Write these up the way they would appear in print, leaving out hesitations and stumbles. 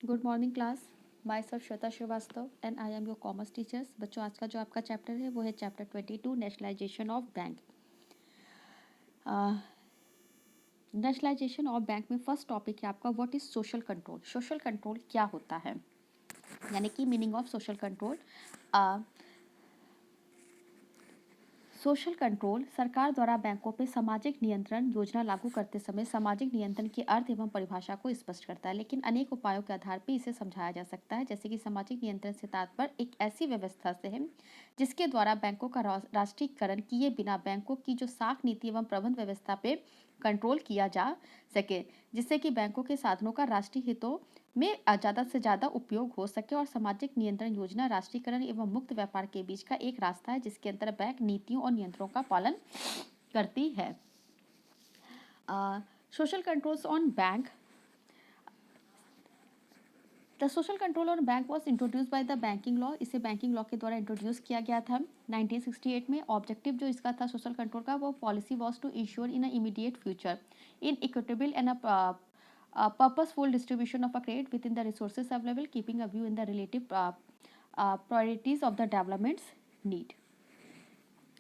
Good morning class. Myself Shweta Srivastava and I am your commerce teachers. बच्चों, आज का जो आपका चैप्टर है वो है chapter 22, nationalization of bank. Nationalization of bank में फर्स्ट टॉपिक है आपका what is social control. Social control क्या होता है, यानी कि meaning of social control. Social control सरकार द्वारा बैंकों पर सामाजिक नियंत्रण योजना लागू करते समय सामाजिक नियंत्रण के अर्थ एवं परिभाषा को स्पष्ट करता है, लेकिन अनेक उपायों के आधार पर इसे समझाया जा सकता है। जैसे कि सामाजिक नियंत्रण से तात्पर्य एक ऐसी व्यवस्था से है जिसके द्वारा बैंकों का राष्ट्रीयकरण किए बिना बैंकों की जो साख नीति एवं प्रबंध व्यवस्था पे कंट्रोल किया जा सके, जिससे कि बैंकों के साधनों का राष्ट्रीय हितों में ज़्यादा से ज़्यादा उपयोग हो सके। और सामाजिक नियंत्रण योजना राष्ट्रीयकरण एवं मुक्त व्यापार के बीच का एक रास्ता है जिसके अंतर बैंक नीतियों और नियंत्रणों का पालन करती है। Social controls on bank. The social control on bank was introduce by the banking law. इसे बैंकिंग लॉ के द्वारा इंट्रोड्यूस किया गया था 1968 में। ऑब्जेक्टिव जो इसका था सोशल कंट्रोल का, वो policy was to ensure in immediate future in equitable and purposeful distribution of a credit within the resources available, keeping a view in the relative priorities of the development's need।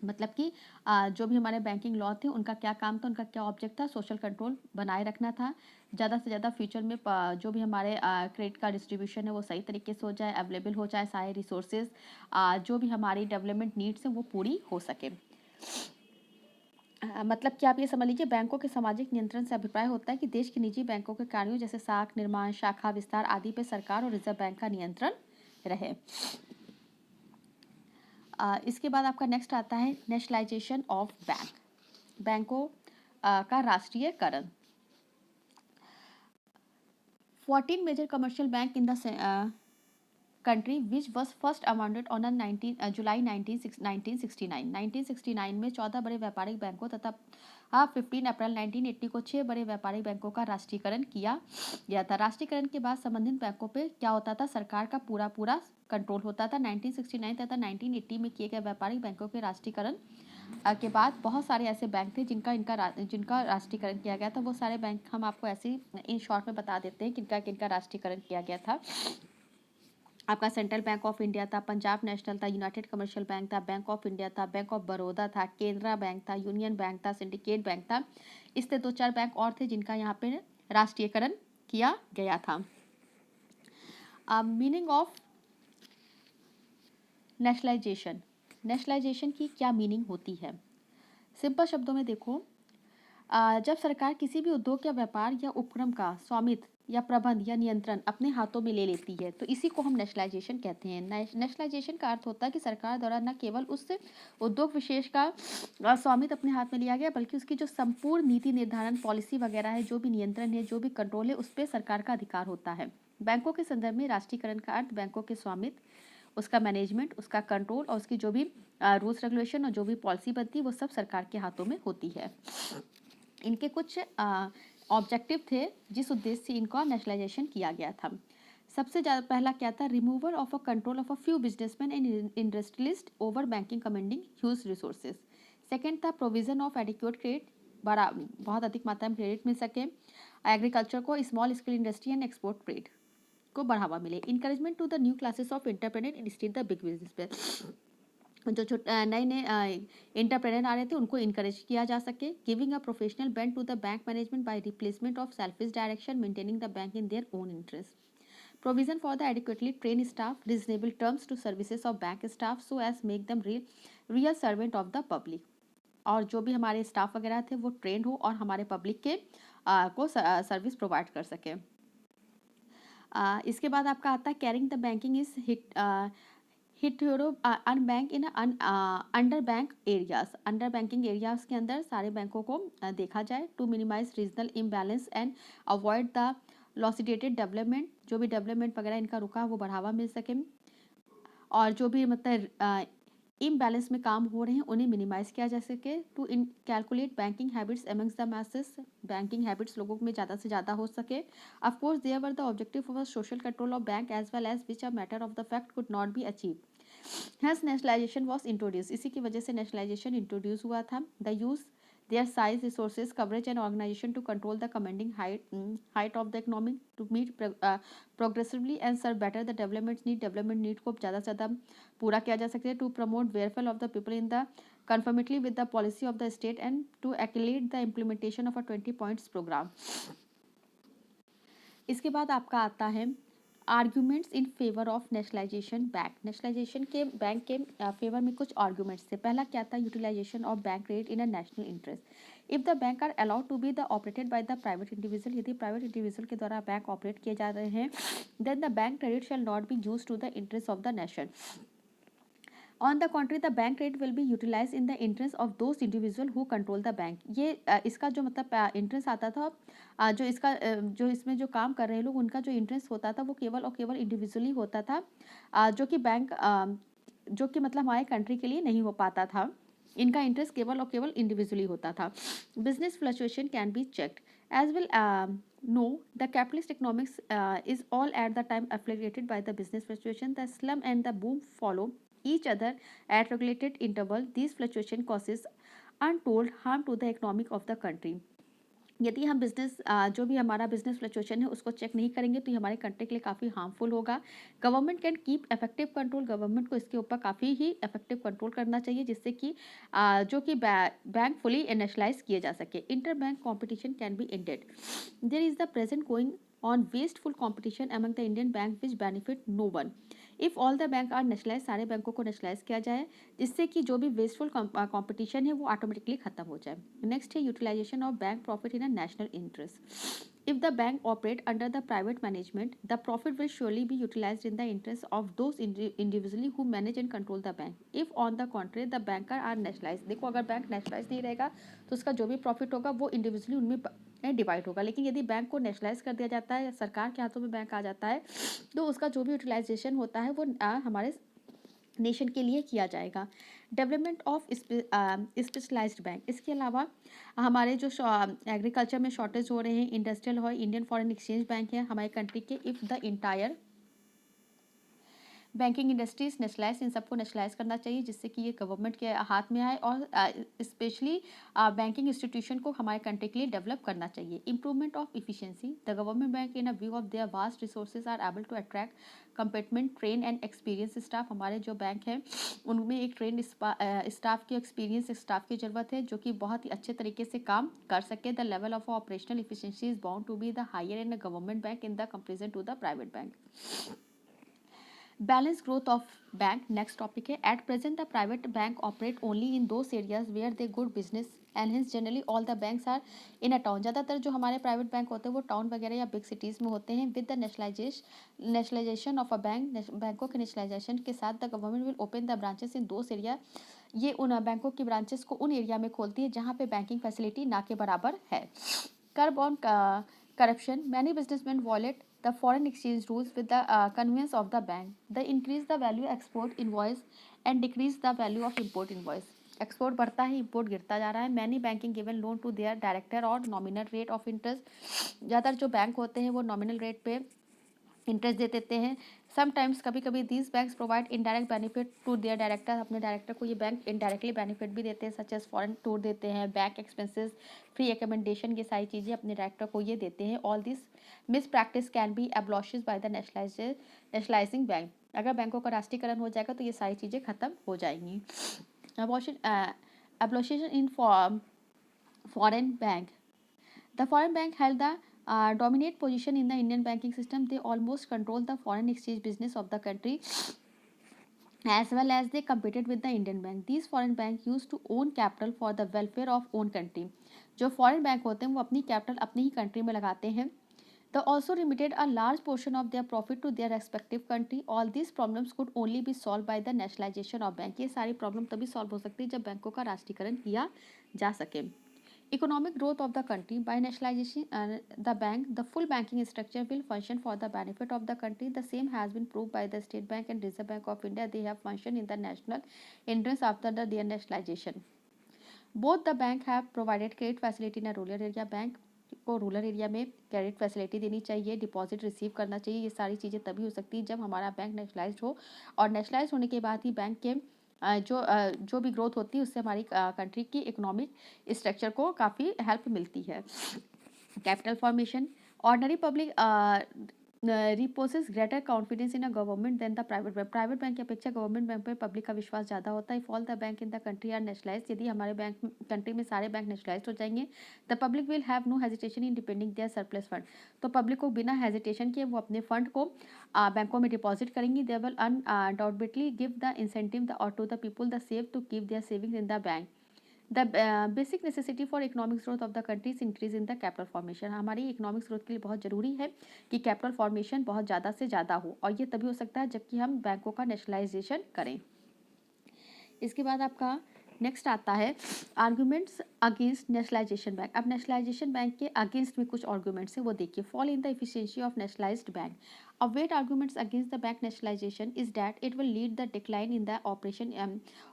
मतलब कि जो भी हमारे banking law थे उनका क्या काम था, उनका क्या ऑब्जेक्ट था, सोशल कंट्रोल बनाए रखना था। ज़्यादा से ज़्यादा फ्यूचर में जो भी हमारे क्रेडिट का डिस्ट्रीब्यूशन है वो सही तरीके से हो जाए, अवेलेबल हो जाए, सारे रिसोर्सेज जो भी हमारी डेवलपमेंट नीड्स हैं वो पूरी हो सके। मतलब कि आप ये समझ लीजिए, बैंकों के सामाजिक नियंत्रण से अभिप्राय होता है कि देश के निजी बैंकों के कार्यों जैसे साख निर्माण, शाखा विस्तार आदि पर सरकार और रिजर्व बैंक का नियंत्रण रहे। इसके बाद आपका नेक्स्ट आता है नेशनलाइजेशन ऑफ बैंक, बैंकों का राष्ट्रीयकरण। 14 major commercial bank in the country which was first amounted on July 1969। 1969 में 14 बड़े व्यापारिक बैंकों तथा 15 अप्रैल 1980 को 6 बड़े व्यापारिक बैंकों का राष्ट्रीयकरण किया गया था। राष्ट्रीयकरण के बाद संबंधित बैंकों पे क्या होता था, सरकार का पूरा कंट्रोल होता था। 1969 तथा 1980 में किए गए व्यापारिक बैंकों के राष्ट्रीयकरण के बाद बहुत सारे ऐसे बैंक थे जिनका राष्ट्रीयकरण किया गया था। वो सारे बैंक हम आपको ऐसे ही इन शॉर्ट में बता देते हैं किनका किनका राष्ट्रीयकरण किया गया था। आपका सेंट्रल बैंक ऑफ इंडिया था, पंजाब नेशनल था, यूनाइटेड कमर्शियल बैंक था, बैंक ऑफ इंडिया था, बैंक ऑफ बड़ौदा था, केनरा बैंक था, यूनियन बैंक था, सिंडिकेट बैंक था। इससे 2-4 बैंक और थे जिनका यहाँ पे राष्ट्रीयकरण किया गया था। Meaning of nationalisation. नेशनलाइजेशन की क्या मीनिंग होती है? सिंपल शब्दों में देखो, जब सरकार किसी भी उद्योग या व्यापार या उपक्रम का स्वामित्व या प्रबंध या नियंत्रण अपने हाथों में ले लेती है तो इसी को हम नेशनलाइजेशन कहते हैं। नेशनलाइजेशन का अर्थ होता है कि सरकार द्वारा न केवल उस उद्योग विशेष का स्वामित्व अपने हाथ में लिया गया, बल्कि उसकी जो संपूर्ण नीति निर्धारण, पॉलिसी वगैरह है, जो भी नियंत्रण है, जो भी कंट्रोल है, उस पर सरकार का अधिकार होता है। बैंकों के संदर्भ में राष्ट्रीयकरण का अर्थ बैंकों के स्वामित्व, उसका मैनेजमेंट, उसका कंट्रोल और उसकी जो भी रूल्स रेगुलेशन और जो भी पॉलिसी बनती है वो सब सरकार के हाथों में होती है। इनके कुछ ऑब्जेक्टिव थे जिस उद्देश्य से इनका नेशनलाइजेशन किया गया था। सबसे ज़्यादा पहला क्या था, removal of a control of a few businessman and industrialist over banking commanding huge resources. Second था प्रोविजन ऑफ एडिक्वेट क्रेडिट, बहुत अधिक मात्रा में क्रेडिट मिल सके एग्रीकल्चर को, small scale industry and export trade को बढ़ावा मिले। Encouragement to the new classes of entrepreneur in still the big business पे, जो नए नए एंटरप्रेनर आ रहे थे उनको इनकरेज किया जा सके। Giving a professional bent to the bank management by replacement of selfish direction, maintaining the bank in their own interest. Provision for the adequately train staff, reasonable terms to services of bank staff so as make them real servant of the public. और जो भी हमारे staff वगैरह थे वो train हो और हमारे पब्लिक के को सर्विस प्रोवाइड कर सके। इसके बाद आपका आता है carrying the banking is hit unbank in under bank areas. Under banking areas के अंदर सारे बैंकों को देखा जाए to minimise regional imbalance and avoid the lopsided development, जो भी डेवलपमेंट वगैरह इनका रुका वो बढ़ावा मिल सके, और जो भी मतलब इम्बैलेंस में काम हो रहे हैं उन्हें मिनिमाइज किया जा सके। To inculcate banking habits amongst the masses, banking habits लोगों में ज़्यादा से ज़्यादा हो सके। Of course there were the objective of social control of bank as well as which a matter of the fact could not be achieve. Hence nationalization was introduced, इसी की वजह से नेशनलाइजेशन इंट्रोड्यूस हुआ था। The use their size, resources, coverage, and organization to control the commanding height of the economy to meet progressively and serve better the development need को ज़्यादा से ज़्यादा पूरा किया जा सके to promote welfare of the people in the conformity with the policy of the state and to accelerate the implementation of a 20 points program. इसके बाद आपका आता है arguments in favour of nationalization bank. Nationalisation के bank के favour में कुछ arguments थे. पहला क्या था? Utilization of bank rate in a national interest. If the bank are allowed to be the operated by the private individual, यदि private individual के द्वारा बैंक ऑपरेट किए जा रहे हैं, then the bank credit shall not be use to the interest of the nation. On the contrary, the bank rate will be utilized in the interest of those individual who control the bank. ये इसका जो मतलब interest आता था, जो इसका जो इसमें जो काम कर रहे हैं लोग, उनका जो इंटरेस्ट होता था वो केवल और केवल इंडिविजुअली होता था, जो कि बैंक जो कि मतलब हमारे कंट्री के लिए नहीं हो पाता था. इनका इंटरेस्ट केवल और केवल इंडिविजुअली होता था. Business fluctuation can be checked as well. No, the capitalist economics is all at the time affiliated by the business fluctuation. The slump and the boom follow each other at regulated interval. These fluctuation causes untold harm to the economic of the country. यदि हम business जो भी हमारा business fluctuation है उसको check नहीं करेंगे तो ये हमारे कंट्री के लिए काफ़ी हार्मफुल होगा. Government can keep effective control. Government को इसके ऊपर काफ़ी ही इफेक्टिव कंट्रोल करना चाहिए जिससे कि जो कि बैंक फुली नेशनलाइज किए जा सके. Inter bank competition can be ended. There is the present going on wasteful competition among the Indian bank which benefit no one. If all the bank are nationalize, सारे बैंकों को nationalise किया जाए जिससे कि जो भी वेस्टफुल कॉम्पिटिशन है वो ऑटोमेटिकली खत्म हो जाए. नेक्स्ट है utilization of bank profit in a national interest. If the bank operate under the private management, the profit will surely be utilized in the interest of those individually who manage and control the bank. If on the contrary the banker are nationalized, देखो अगर bank nationalise नहीं रहेगा तो उसका जो भी profit होगा वो इंडिविजुअली उनमें डिवाइड होगा. लेकिन यदि बैंक को नेशनलाइज कर दिया जाता है या सरकार के हाथों में बैंक आ जाता है तो उसका जो भी यूटिलाइजेशन होता है वो हमारे नेशन के लिए किया जाएगा. Development of specialized bank. इसके अलावा हमारे जो एग्रीकल्चर में शॉर्टेज हो रहे हैं, इंडस्ट्रियल हो, इंडियन फॉरेन एक्सचेंज बैंक है हमारे कंट्री के. If the entire banking industries nationalise, इन सबको नेशनलाइज करना चाहिए जिससे कि ये गवर्नमेंट के हाथ में आए और स्पेशली बैंकिंग इंस्टीट्यूशन को हमारे कंट्री के लिए डेवलप करना चाहिए. Improvement of efficiency. The government bank in a view of their vast resources are able to attract competent train and experience staff. हमारे जो बैंक हैं उनमें एक ट्रेन स्टाफ की, एक्सपीरियंस स्टाफ की ज़रूरत है जो कि बहुत ही अच्छे तरीके से काम कर सके. The level of operational efficiency is bound to be the higher in a government bank in the comparison to the private bank. Balance growth of bank. Next topic है. At present the private bank operate only in those areas where they good business and hence generally all the banks are in a town. ज़्यादातर जो हमारे private bank होते हैं वो town वगैरह या big cities में होते हैं. With the nationalisation of a bank, बैंकों के नेशनलाइजेशन के साथ the government will open the branches in those area. ये उन बैंकों की ब्रांचेस को उन एरिया में खोलती है जहाँ पे बैंकिंग फैसिलिटी ना के बराबर है. कर्ब on corruption. Many businessmen violate the foreign exchange rules with the convenience of the bank. They increase the value export invoice and decrease the value of import invoice. Export बढ़ता है, import गिरता जा रहा है. Many banking given loan to their director और nominal rate of interest. ज़्यादातर जो bank होते हैं वो नॉमिनल रेट पे इंटरेस्ट दे देते हैं. समटाइम्स कभी कभी these banks provide indirect benefit to their director. अपने डायरेक्टर को ये बैंक इनडायरेक्टली बेनिफिट भी देते हैं, सच एज फॉरेन टूर देते हैं, बैंक एक्सपेंसेस, फ्री एकमेंडेशन, ये सारी चीज़ें अपने डायरेक्टर को ये देते हैं. All this mis practice can be abolished by the nationalising bank. अगर बैंकों का राष्ट्रीयकरण हो जाएगा तो ये सारी चीज़ें खत्म हो जाएंगी. Abolition in foreign bank. The foreign bank held the dominant position in the Indian banking system. They almost controlled the foreign exchange business of the country as well as they competed with the Indian bank. These foreign banks used to own capital for the welfare of own country. जो foreign bank होते हैं वो अपनी capital अपनी ही country में लगाते हैं. They also remitted a large portion of their profit to their respective country. All these problems could only be solved by the nationalization of bank. ये सारी problem तभी solve हो सकती है जब बैंकों का राष्ट्रीयकरण किया जा सके. Economic growth of the country. By nationalization the bank, the full banking structure will function for the benefit of the country. The same has been proved by the State Bank and Reserve Bank of India. They have functioned in the national interest after their nationalization. Both the bank have provided credit facility in a rural area. Bank को rural area में credit facility देनी चाहिए, deposit receive करना चाहिए. ये सारी चीज़ें तभी हो सकती है जब हमारा बैंक नेशनलाइज्ड हो और नेशनलाइज होने के बाद ही बैंक के जो भी ग्रोथ होती है उससे हमारी कंट्री की इकोनॉमिक स्ट्रक्चर को काफ़ी हेल्प मिलती है। Capital formation, ordinary public reposes greater confidence in a government than the private bank. Private bank की अपेक्षा गवर्नमेंट बैंक पर पब्लिक का विश्वास ज़्यादा होता है। If all the bank in the country are nationalized, यदि हमारे बैंक कंट्री में सारे बैंक नेशनलाइज्ड हो जाएंगे, the public will have no hesitation in depending their surplus fund. तो पब्लिक को बिना हेजिटेशन के वो अपने फंड को बैंकों में डिपॉजिट करेंगी। They will undoubtedly give the incentive और to the people the save to keep their savings in the bank. The basic necessity for economic growth of the countries increase in the capital formation. हमारी economic growth के लिए बहुत जरूरी है कि capital formation बहुत ज़्यादा से ज़्यादा हो, और ये तभी हो सकता है जबकि हम बैंकों का नेशनलाइजेशन करें। इसके बाद आपका नेक्स्ट आता है आर्गूमेंट्स अगेंस्ट नेशनलाइजेशन बैंक। अब नेशनलाइजेशन बैंक के अगेंस्ट में कुछ आर्गूमेंट्स है, वो देखिए। Fall in the efficiency of nationalised bank. अब weight arguments against the bank nationalisation is that it will lead the decline in the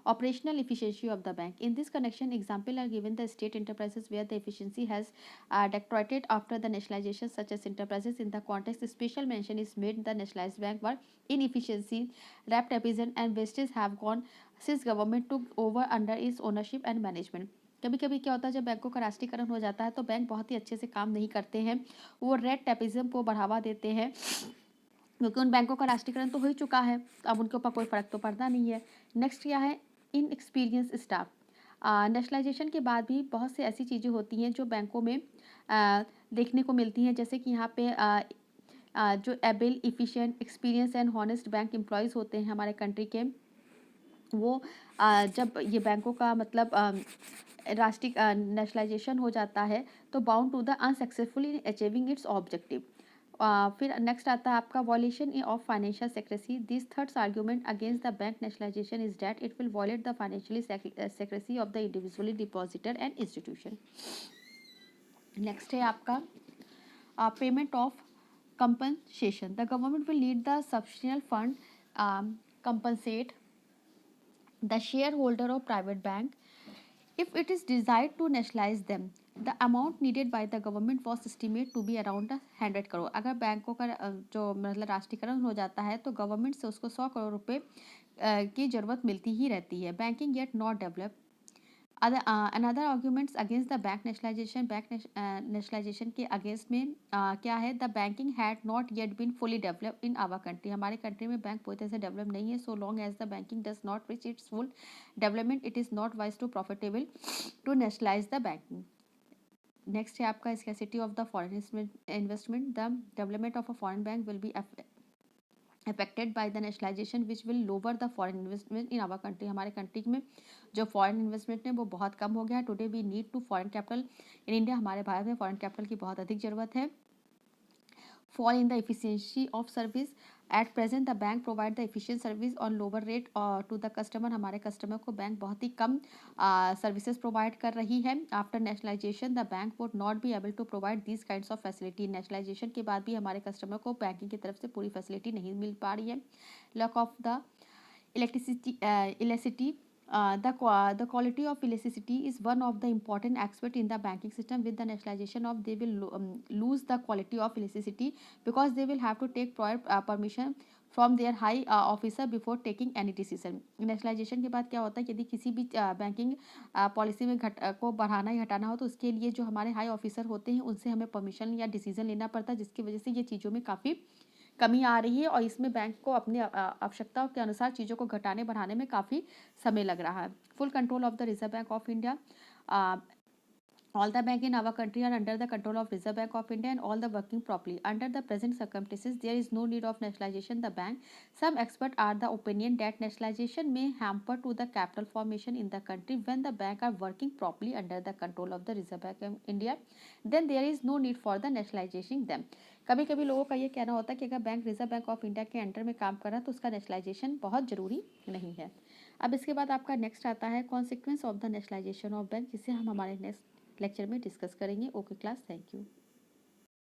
operational efficiency of the bank. In this connection, example are given the state enterprises where the efficiency has deteriorated after the nationalization, such as enterprises in the context. Special mention is made the nationalized bank were inefficiency, rapid and wastage have gone since government took over under its ownership and management. कभी कभी क्या होता है, जब बैंकों का राष्ट्रीयकरण हो जाता है तो बैंक बहुत ही अच्छे से काम नहीं करते हैं, वो रेड टेपिज्म को बढ़ावा देते हैं, क्योंकि उन बैंकों का राष्ट्रीयकरण तो हो ही चुका है, अब उनके ऊपर कोई फ़र्क तो पड़ता नहीं है। नेक्स्ट क्या है, इन एक्सपीरियंस स्टाफ। नेशनलाइजेशन के बाद भी बहुत से ऐसी चीज़ें होती हैं जो बैंकों में देखने को मिलती हैं, जैसे कि यहाँ पे जो able, efficient, experience and honest bank employees होते हैं हमारे कंट्री के, वो जब ये बैंकों का मतलब राष्ट्रीय नेशनलाइजेशन हो जाता है तो bound to the unsuccessful in achieving its objective. फिर नेक्स्ट आता है आपका violation of financial secrecy. This thirds argument against the bank nationalisation is that it will violate the financially secrecy of the individually depositor and institution. Next है आपका payment of compensation. The government will need the substantial fund compensate the shareholder of private bank if it is desired to nationalize them. The amount needed by the government was estimated to be around 100 crore. अगर बैंकों का जो मतलब राष्ट्रीयकरण हो जाता है तो गवर्नमेंट से उसको 100 करोड़ रुपए की ज़रूरत मिलती ही रहती है। Banking yet not develop. Another arguments against the bank nationalisation. Bank nationalisation के अगेंस्ट में क्या है, the banking had not yet been fully develop in our country. हमारे कंट्री में बैंक पूरी तरह से डेवलप नहीं है। So long as the banking does not reach its full development, it is not wise to profitable to nationalise the banking. Next है आपका scarcity of the foreign investment. The development of a foreign bank will be affected by the nationalization which will lower the foreign investment in our country। हमारे country में जो foreign investment है वो बहुत कम हो गया। Today we need to foreign capital in India. हमारे भारत में फॉरेन कैपिटल की बहुत अधिक ज़रूरत है। fall in the efficiency of service। at present the bank provide the efficient service on lower rate to the customer। हमारे कस्टमर को bank बहुत ही कम सर्विसेज प्रोवाइड कर रही है। After nationalisation the bank would not be able to provide this kinds of facility. Nationalisation के बाद भी हमारे कस्टमर को बैंकिंग की तरफ से पूरी फैसिलिटी नहीं मिल पा रही है। Lock of the electricity। The quality of electricity is one of the important aspect in the banking system. With the nationalization of they will lose the quality of electricity because they will have to take prior permission from their high officer before taking any decision. Nationalisation के बाद क्या होता है, यदि किसी भी banking policy में को बढ़ाना या हटाना हो तो उसके लिए जो हमारे हाई ऑफिसर होते हैं उनसे हमें परमिशन या डिसीजन लेना पड़ता है, जिसकी वजह से ये चीज़ों में काफ़ी कमी आ रही है और इसमें बैंक को अपनी आवश्यकताओं के अनुसार चीज़ों को घटाने बढ़ाने में काफ़ी समय लग रहा है। Full control of the reserve bank of India. All the bank in our country are under the control of Reserve Bank of India and all the working properly. Under the present circumstances, there is no need of nationalization the bank. Some experts are the opinion that nationalization may hamper to the capital formation in the country when the bank are working properly under the control of the Reserve Bank of India. Then there is no need for the nationalization them. कभी कभी लोगों का ये कहना होता है कि अगर bank reserve bank of India के अंडर में काम कर रहा है तो उसका नेशनलाइजेशन बहुत ज़रूरी नहीं है। अब इसके बाद आपका नेक्स्ट आता है consequence of the nationalisation of bank, जिसे हम हमारे नेक्स्ट लेक्चर में डिस्कस करेंगे। Okay class, thank you.